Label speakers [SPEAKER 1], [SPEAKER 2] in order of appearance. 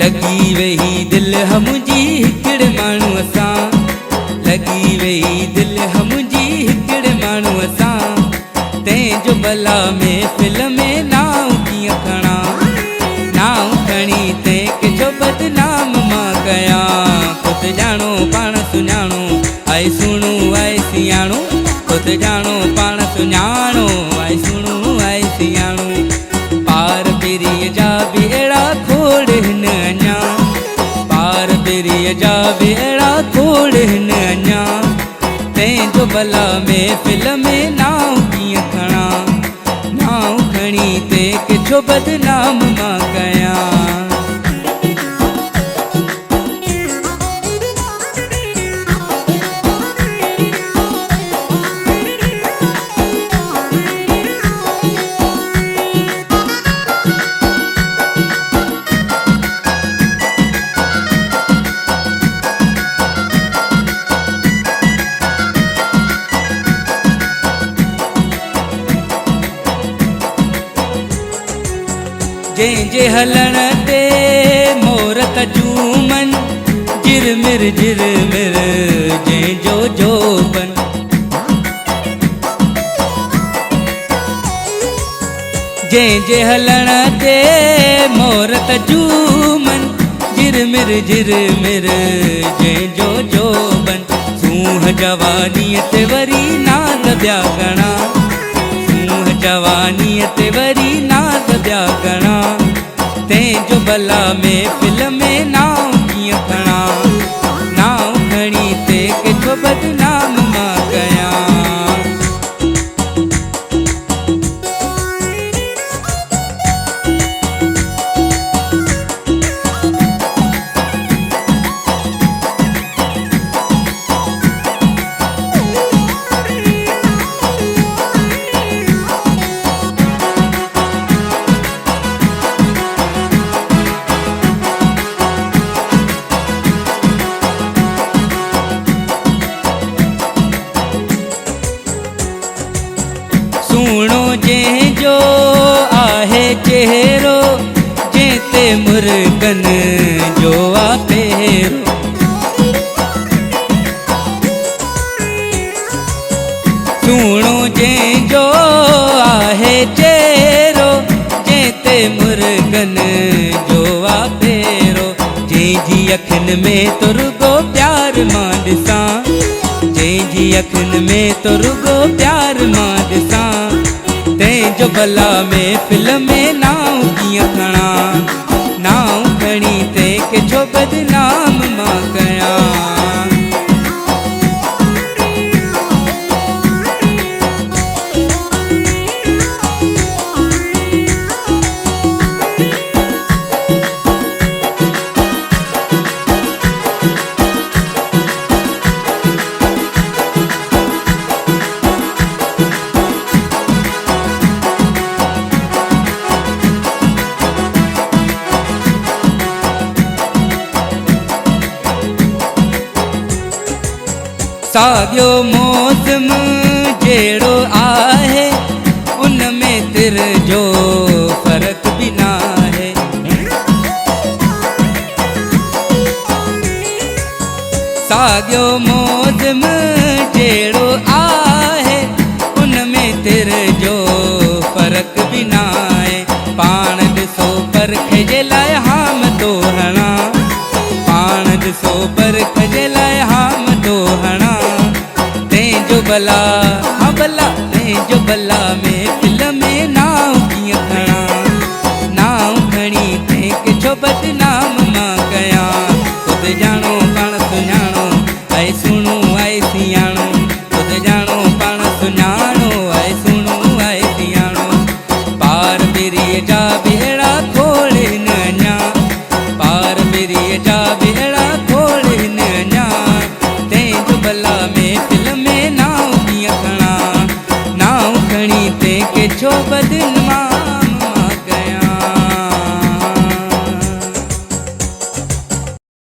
[SPEAKER 1] लगी वही दिल मुंहिंजी हिकिड़े माण्हू सां, लगी वही दिल मुंहिंजी हिकिड़े माण्हू सां। तंहिंजो भला महफ़िल में नाव कीअं खणा, नाव खणी तंहिंखे जो बदनाम मां कयां। ख़ुदि ॼाणो पाण सुञाणो, आई सुणो आई सियाणो। ख़ुदि ॼाणो पाण सुञाणो, आई सुणो आई सियाणो। पार पेरीअ जा बि अहिड़ा खोड़ हिन अञा, पार पेरीअ जा बि अहिड़ा खोड़ हिन अञा। तंहिंजो भला महफ़िल में नाव कीअं खणा, नाव खणी तंहिंखे जो बदनाम मां कयां। जंहिंजे हलण ते मोर त झूमन, झिरमिर झिरमिर जंहिंजो जोबन। जंहिंजे हलण ते मोर त झूमन, झिरमिर झिरमिर जंहिंजो जोबन। सूंह जवानीअ ते वरी नाज़ ॿिया घणा, सूंह जवानीअ ते वरी नाज़ ॿिया घणा। तंहिंजो भला महफ़िल में नाव कीअं खणा, नाव खणी तंहिंखे जो बदनाम मां कयां। सुहिणो जंहिंजो आहे चेहरो, जंहिं ते मुर्गन जो आहे पेरो। सुहिणो जंहिंजो आहे चेहरो, जंहिं ते मुर्गन जो आहे पेरो। जंहिंजी अखियुनि में तो रुगो प्यार मां ॾिसां, जंहिंजी अखियुनि में तो रुगो प्यार मां ॾिसां। तंहिंजो भला महफ़िल में नाव कीअं खणा, नाव खणी तंहिंखे जो बदनाम मां कयां। साॻियो मौसम जहिड़ो आहे, उन में तिर जो फ़र्क़ु बि न आहे। साॻियो मौसम जहिड़ो आहे, उन में तिर जो फ़र्क़ु बि न आहे। पाण ॾिसो परख जे लाइ हाम थो हणा, पाण ॾिसो परख जे लाइ हाम थो हणा। तंहिंजो भला, हा भला तंहिंजो भला में